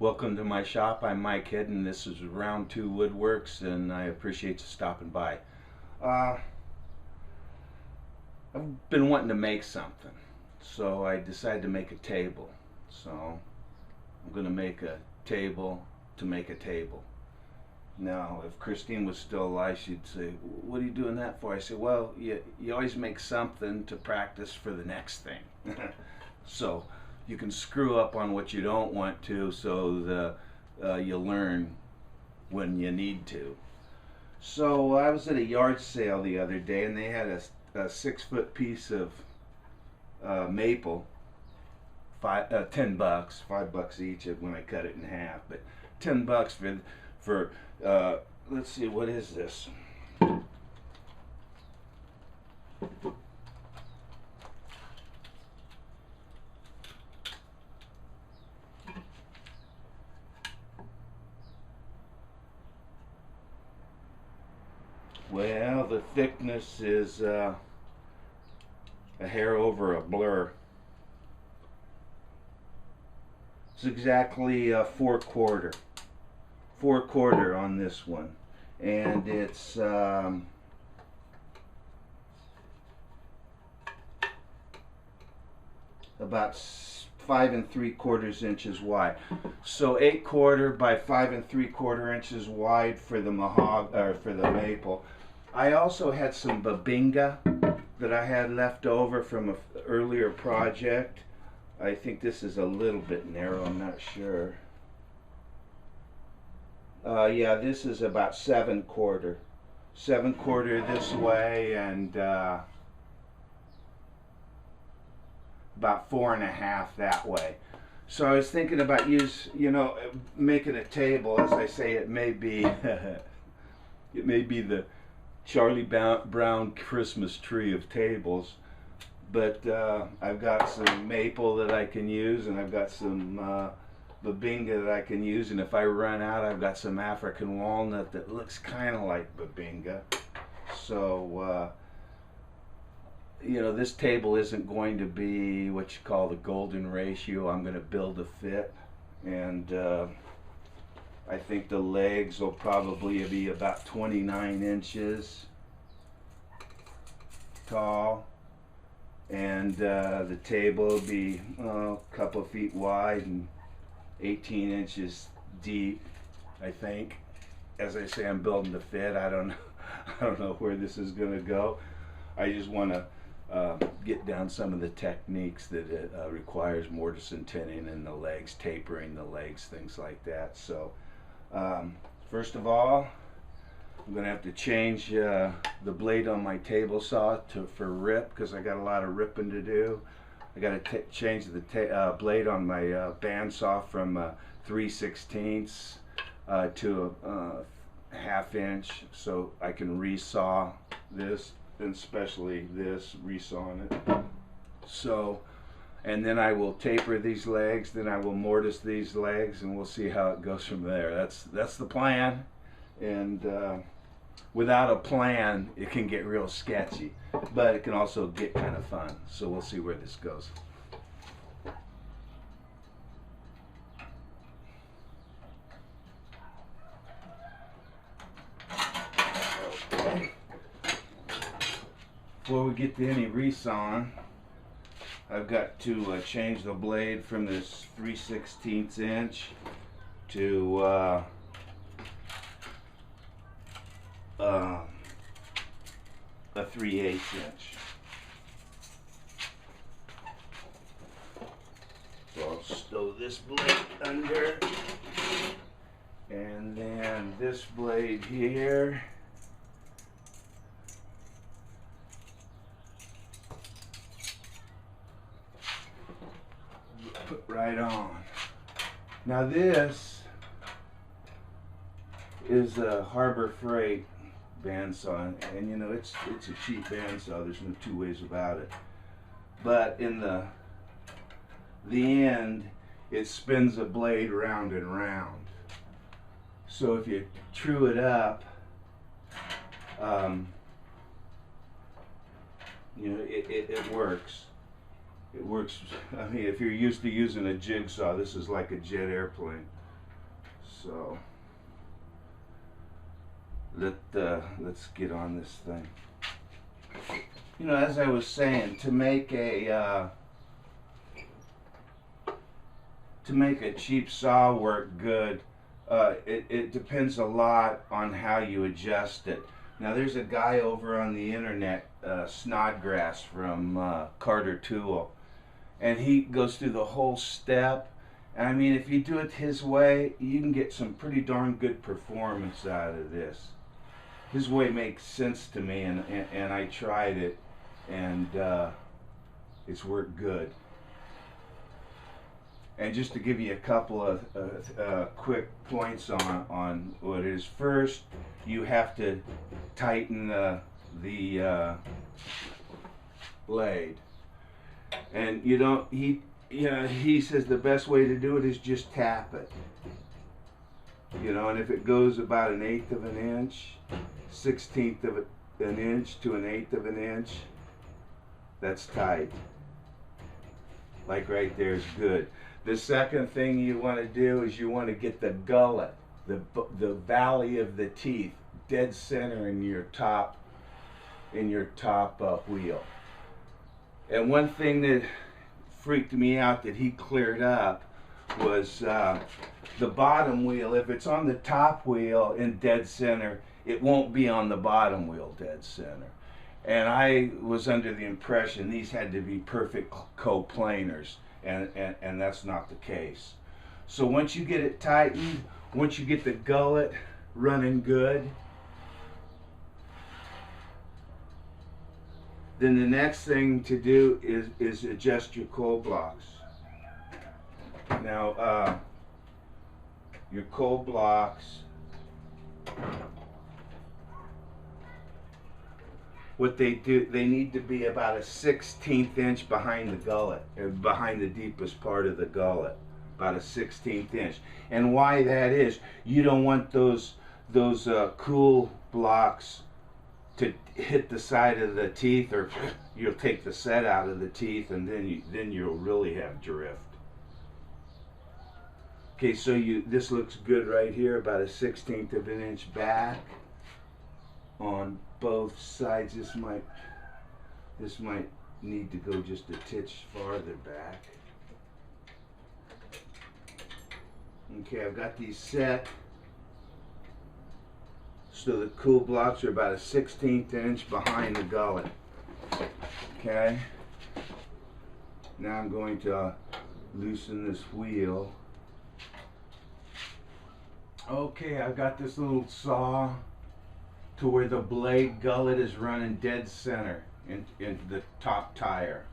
Welcome to my shop. I'm Mike Hidden. This is Round 2 Woodworks, and I appreciate you stopping by. Uh, I've been wanting to make something, so I decided to make a table. So I'm going to make a table to make a table. Now, if Christine was still alive, she'd say, "What are you doing that for?" I said, "Well, you always make something to practice for the next thing." So you can screw up on what you don't want to, so you learn when you need to. So I was at a yard sale the other day, and they had a 6 foot piece of maple, $10, $5 each when I cut it in half, but $10 for let's see, what is this? Well, the thickness is a hair over a blur. It's exactly 4/4. 4/4 on this one, and it's about 5 3/4 inches wide. So 8/4 by 5 3/4 inches wide for the for the maple. I also had some babinga that I had left over from an earlier project. I think this is a little bit narrow, I'm not sure. Yeah, this is about 7/4. 7/4 this way, and about 4 1/2 that way. So I was thinking about making a table. As I say, it may be it may be the Charlie Brown Christmas tree of tables, but I've got some maple that I can use, and I've got some babinga that I can use, and if I run out, I've got some African walnut that looks kind of like babinga. So this table isn't going to be what you call the golden ratio. I'm going to build a fit, and I think the legs will probably be about 29 inches tall, and the table will be a couple of feet wide and 18 inches deep, I think. As I say, I'm building the fit. I don't know, I don't know where this is going to go. I just want to get down some of the techniques that it requires, mortise and tinning, and the legs, tapering the legs, things like that. So first of all, I'm going to have to change the blade on my table saw for rip, because I got a lot of ripping to do. I got to change the blade on my bandsaw from 3/16 to a 1/2 inch, so I can resaw this, and especially this, resawing it. So, and then I will taper these legs, then I will mortise these legs, and we'll see how it goes from there. That's the plan, and without a plan, it can get real sketchy, but it can also get kind of fun. So we'll see where this goes. Okay. Before we get to any resawing, I've got to change the blade from this 3/16 inch to a 3/8 inch. So I'll stow this blade under, and then this blade here put right on. Now this is a Harbor Freight bandsaw, and it's a cheap bandsaw. There's no two ways about it. But in the end, it spins a blade round and round. So if you true it up, it works. It works. I mean, if you're used to using a jigsaw, this is like a jet airplane. So let's get on this thing. You know, as I was saying, to make a cheap saw work good, it depends a lot on how you adjust it. Now there's a guy over on the internet, Snodgrass from Carter Tool, and he goes through the whole step. And I mean, if you do it his way, you can get some pretty darn good performance out of this. His way makes sense to me, and I tried it, and it's worked good. And just to give you a couple of quick points on what it is. First, you have to tighten the blade, and you don't. He says the best way to do it is just tap it. You know, and if it goes about 1/8 of an inch, 1/16 of an inch to 1/8 of an inch, that's tight. Like right there is good. The second thing you want to do is you want to get the gullet, the valley of the teeth, dead center in your top wheel. And one thing that freaked me out that he cleared up was the bottom wheel. If it's on the top wheel in dead center, it won't be on the bottom wheel dead center. And I was under the impression these had to be perfect coplanars, and that's not the case. So once you get it tightened, once you get the gullet running good, then the next thing to do is adjust your cold blocks. Now, your cold blocks, what they do, they need to be about a 1/16 inch behind the gullet, behind the deepest part of the gullet, about a 1/16 inch. And why that is, you don't want those cool blocks to hit the side of the teeth, or you'll take the set out of the teeth, and then you'll really have drift. Okay, so this looks good right here, about a 1/16 of an inch back on both sides. This might need to go just a titch farther back. Okay, I've got these set so the cool blocks are about a 1/16 inch behind the gullet. Okay, now I'm going to loosen this wheel. Okay, I've got this little saw to where the blade gullet is running dead center into the top tire.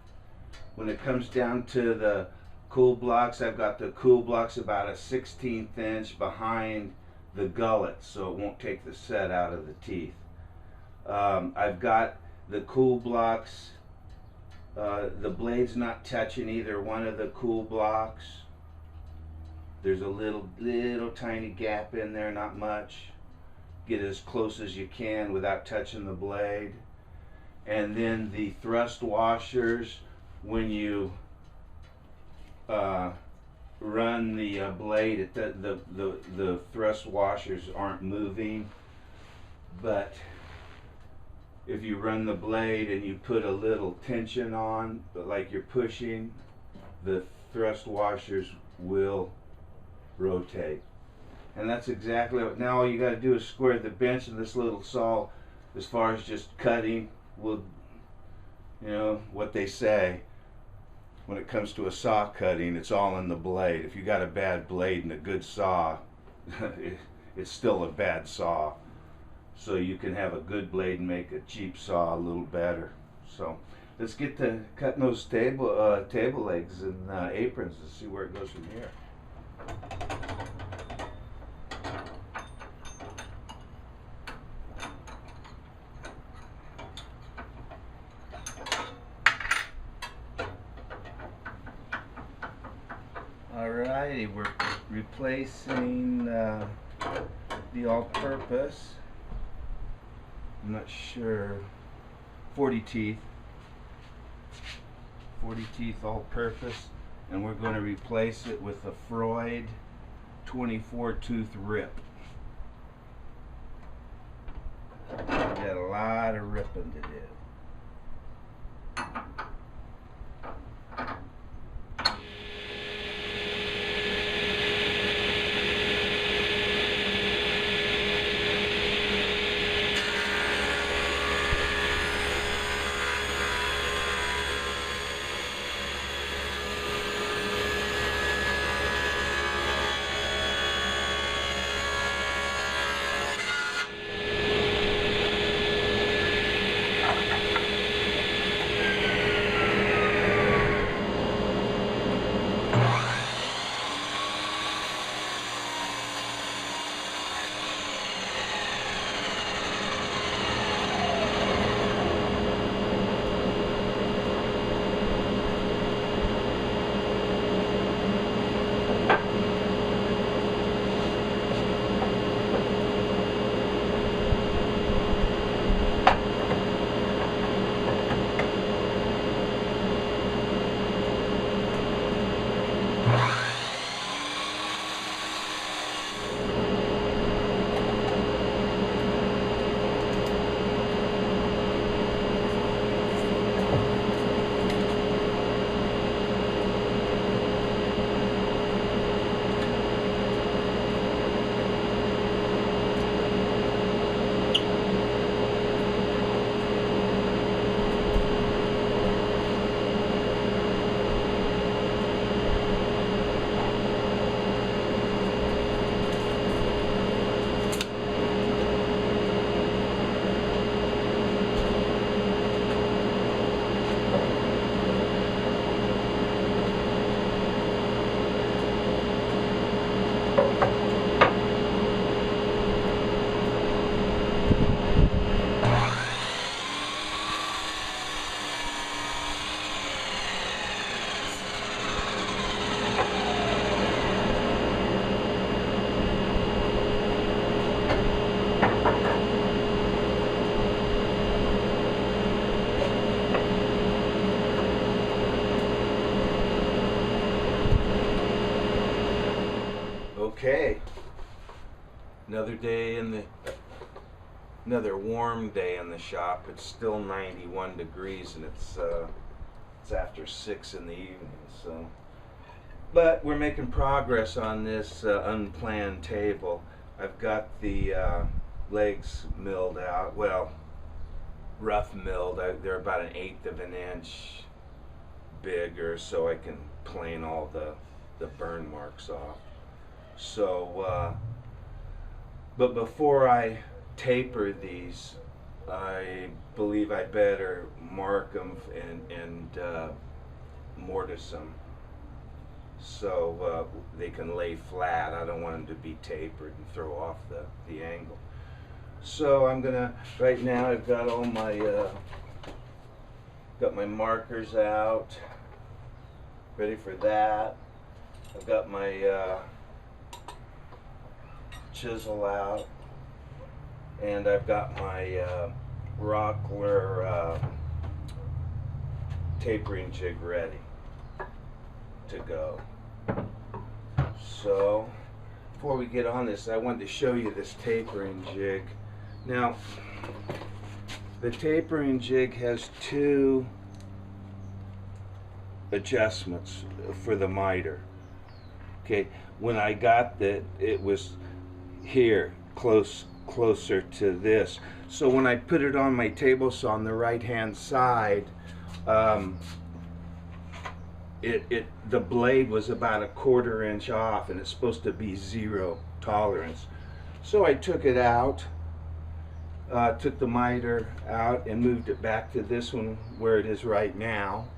When it comes down to the cool blocks, I've got the cool blocks about a 1/16 inch behind the gullet, so it won't take the set out of the teeth. I've got the cool blocks, the blade's not touching either one of the cool blocks. There's a little tiny gap in there, not much. Get as close as you can without touching the blade. And then the thrust washers, when you run the blade, the thrust washers aren't moving, but if you run the blade and you put a little tension on, like you're pushing, the thrust washers will rotate. And that's exactly what, now all you got to do is square the bench, and this little saw, as far as just cutting, will, you know, what they say, when it comes to a saw cutting, it's all in the blade. If you got a bad blade and a good saw, it's still a bad saw. So you can have a good blade and make a cheap saw a little better. So let's get to cutting those table legs and aprons and see where it goes from here. Alrighty, we're replacing the all-purpose, I'm not sure, 40 teeth all-purpose, and we're going to replace it with a Freud 24 tooth rip. Got a lot of ripping to do. Okay, another warm day in the shop. It's still 91 degrees and it's after 6 in the evening. So, but we're making progress on this unplanned table. I've got the legs milled out. Well, rough milled. They're about 1/8 of an inch bigger, so I can plane all the burn marks off. So, but before I taper these, I believe I better mark them and mortise them so they can lay flat. I don't want them to be tapered and throw off the angle. So I'm gonna, right now I've got all my got my markers out, ready for that. I've got my chisel out, and I've got my Rockler tapering jig ready to go. So before we get on this, I wanted to show you this tapering jig. Now the tapering jig has 2 adjustments for the miter. Okay, when I got that, it was here closer to this, so when I put it on my table saw on the right hand side, the blade was about 1/4 inch off, and it's supposed to be 0 tolerance. So I took it out, took the miter out and moved it back to this one where it is right now,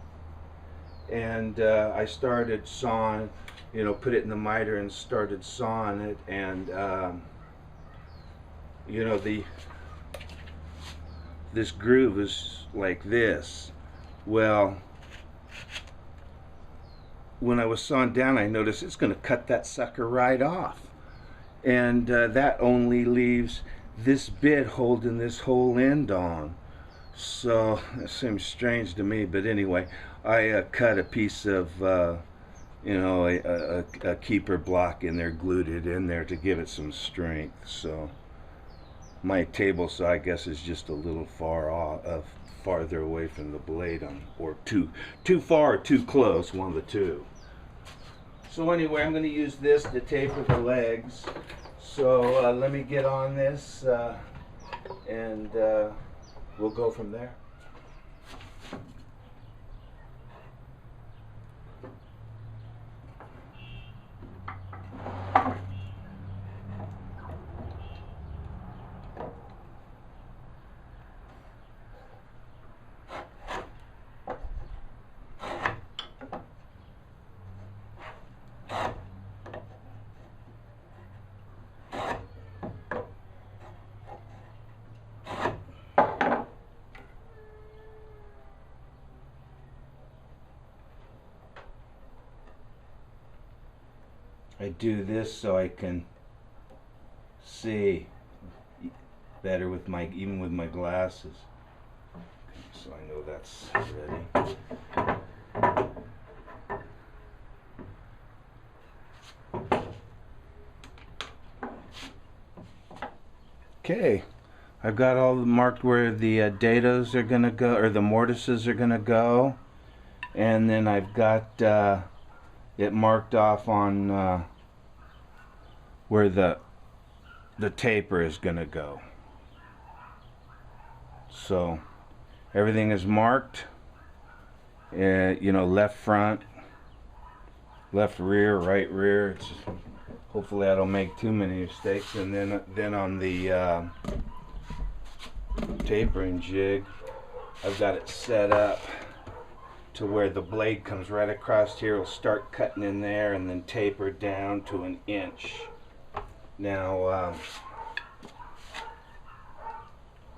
and I started sawing, you know, put it in the miter and started sawing it, and you know, this groove is like this. Well, when I was sawing down, I noticed it's going to cut that sucker right off, and that only leaves this bit holding this whole end on. So it seems strange to me, but anyway, I cut a piece of you know, a keeper block in there, glued it in there to give it some strength. So my table saw, I guess, is just a little far off, farther away from the blade, or too far or too close, one of the two. So anyway, I'm going to use this to taper the legs. So let me get on this, and we'll go from there. I do this so I can see better with even with my glasses. So I know that's ready. Okay, I've got all marked where the dados are gonna go, or the mortises are gonna go, and then I've got it marked off on where the taper is gonna go. So everything is marked. You know, left front, left rear, right rear. Hopefully I don't make too many mistakes. And then on the tapering jig, I've got it set up to where the blade comes right across here. It'll start cutting in there and then taper down to 1 inch. Now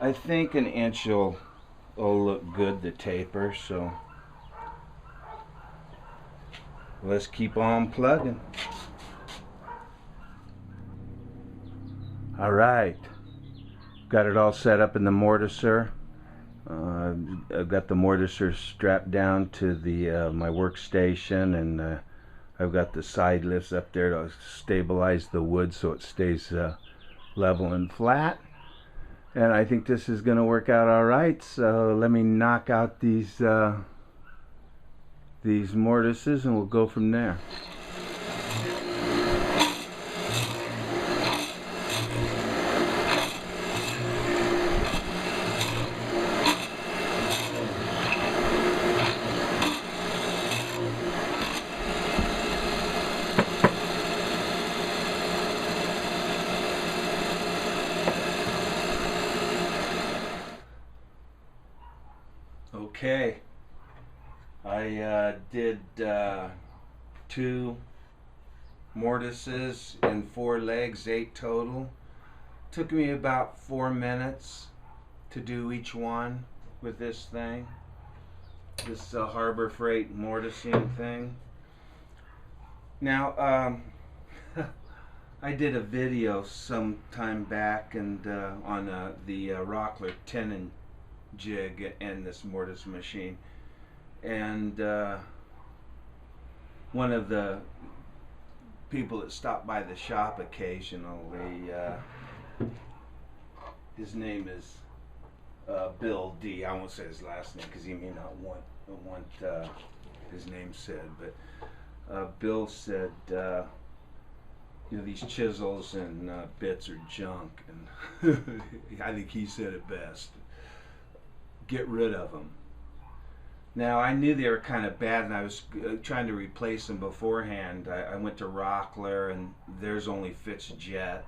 I think 1 inch will look good, the taper, so let's keep on plugging. All right, got it all set up in the mortiser. I've got the mortiser strapped down to the my workstation, and I've got the side lifts up there to stabilize the wood so it stays level and flat. And I think this is going to work out all right. So let me knock out these mortises, and we'll go from there. Okay, I did 2 mortises in 4 legs, 8 total. Took me about 4 minutes to do each one with this thing, this Harbor Freight mortising thing. Now, I did a video some time back and on the Rockler tenon jig and this mortise machine, and one of the people that stop by the shop occasionally, his name is Bill D. I won't say his last name because he may not want his name said, but Bill said, you know, these chisels and bits are junk, and I think he said it best. Get rid of them. Now, I knew they were kind of bad, and I was trying to replace them beforehand. I went to Rockler, and theirs only fits jet.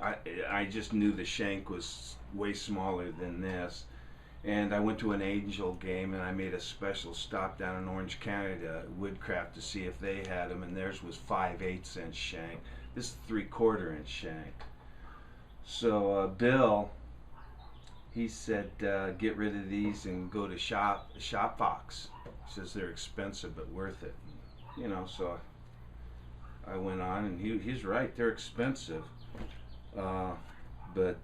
I just knew the shank was way smaller than this. And I went to an Angel game, and I made a special stop down in Orange County to Woodcraft to see if they had them, and theirs was 5/8 inch shank. This is 3/4 inch shank. So Bill, he said, get rid of these and go to Shop Fox. He says they're expensive but worth it. You know, so I went on, and he's right, they're expensive. But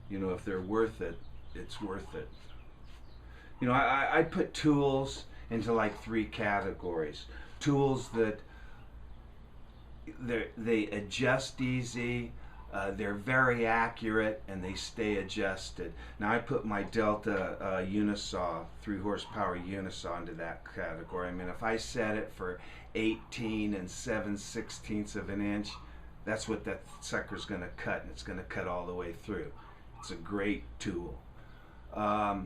you know, if they're worth it, it's worth it. You know, I put tools into like 3 categories. Tools that they adjust easy, they're very accurate, and they stay adjusted. Now I put my Delta Unisaw, 3 horsepower Unisaw, into that category. I mean, if I set it for 18 and 7/16 of an inch, that's what that sucker's going to cut, and it's going to cut all the way through. It's a great tool. A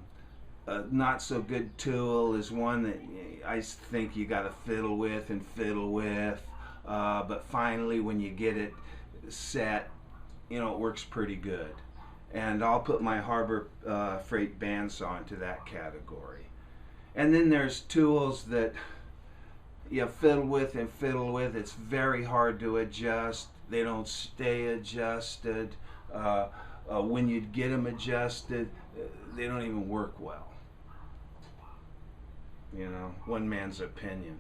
not so good tool is one that I think you got to fiddle with and fiddle with, but finally when you get it set, you know, it works pretty good. And I'll put my Harbor Freight bandsaw into that category. And then there's tools that you fiddle with and fiddle with. It's very hard to adjust. They don't stay adjusted. When you get them adjusted, they don't even work well. You know, one man's opinion.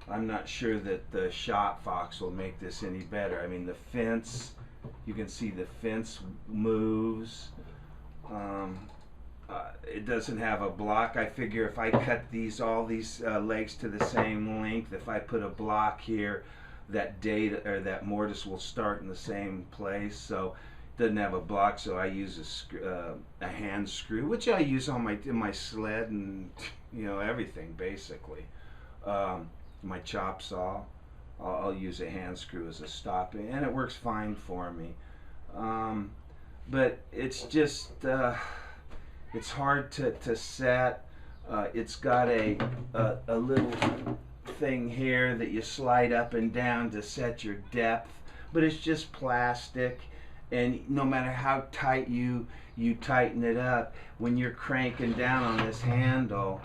I'm not sure that the shop fox will make this any better. I mean, the fence, you can see the fence moves. It doesn't have a block. I figure if I cut all these legs to the same length, if I put a block here, that data or that mortise will start in the same place. So it doesn't have a block, so I use a hand screw, which I use on in my sled and, you know, everything basically. My chop saw, I'll use a hand screw as a stopping, and it works fine for me. But it's just it's hard to set. It's got a little thing here that you slide up and down to set your depth, but it's just plastic, and no matter how tight you tighten it up, when you're cranking down on this handle,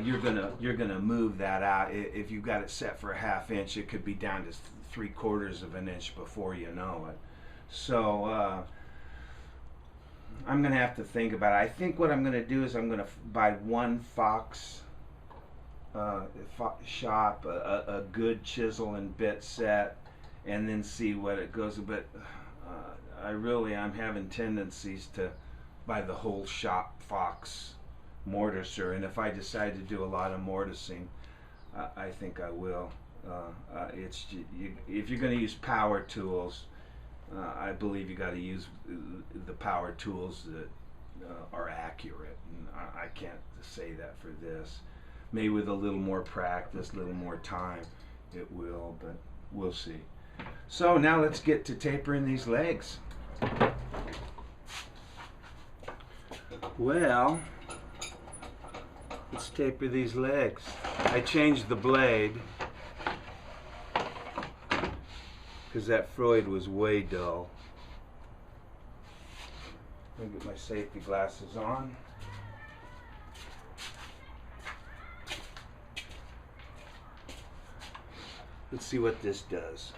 you're gonna move that out. If you've got it set for a 1/2 inch, it could be down to 3/4 of an inch before you know it. So I'm gonna have to think about it. I think what I'm gonna do is I'm gonna buy one Fox shop, a good chisel and bit set, and then see what it goes. But I'm having tendencies to buy the whole shop Fox mortiser, and if I decide to do a lot of mortising, I think I will. If you're going to use power tools, I believe you got to use the power tools that are accurate, and I can't say that for this. Maybe with a little more practice, a little more time, it will, but we'll see. So now let's get to tapering these legs. Well, let's taper these legs. I changed the blade because that Freud was way dull. Let me get my safety glasses on. Let's see what this does.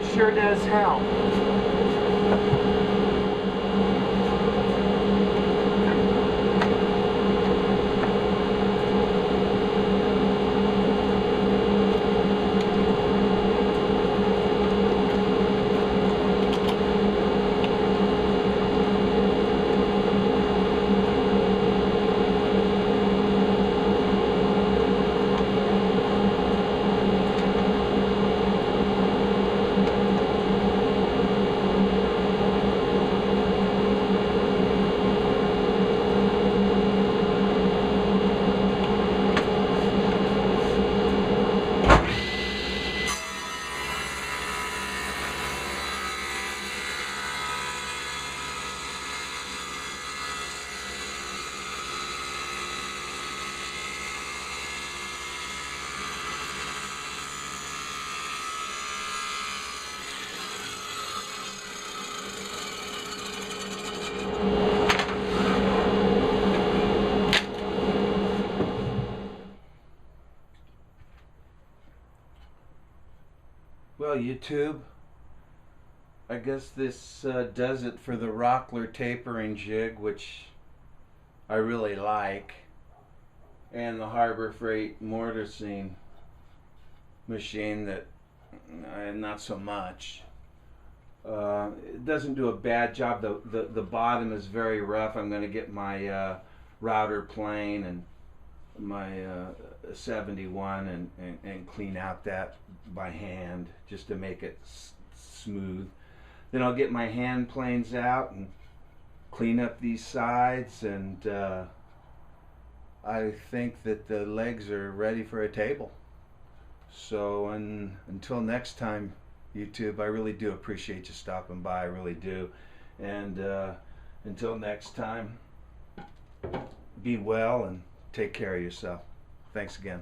It sure does help. Well, YouTube, I guess this does it for the Rockler tapering jig, which I really like, and the Harbor Freight mortising machine that not so much. It doesn't do a bad job. The bottom is very rough. I'm going to get my router plane and my 71 and clean out that by hand just to make it smooth. Then I'll get my hand planes out and clean up these sides, and I think that the legs are ready for a table. So until next time, YouTube, I really do appreciate you stopping by. I really do. And until next time, be well and take care of yourself. Thanks again.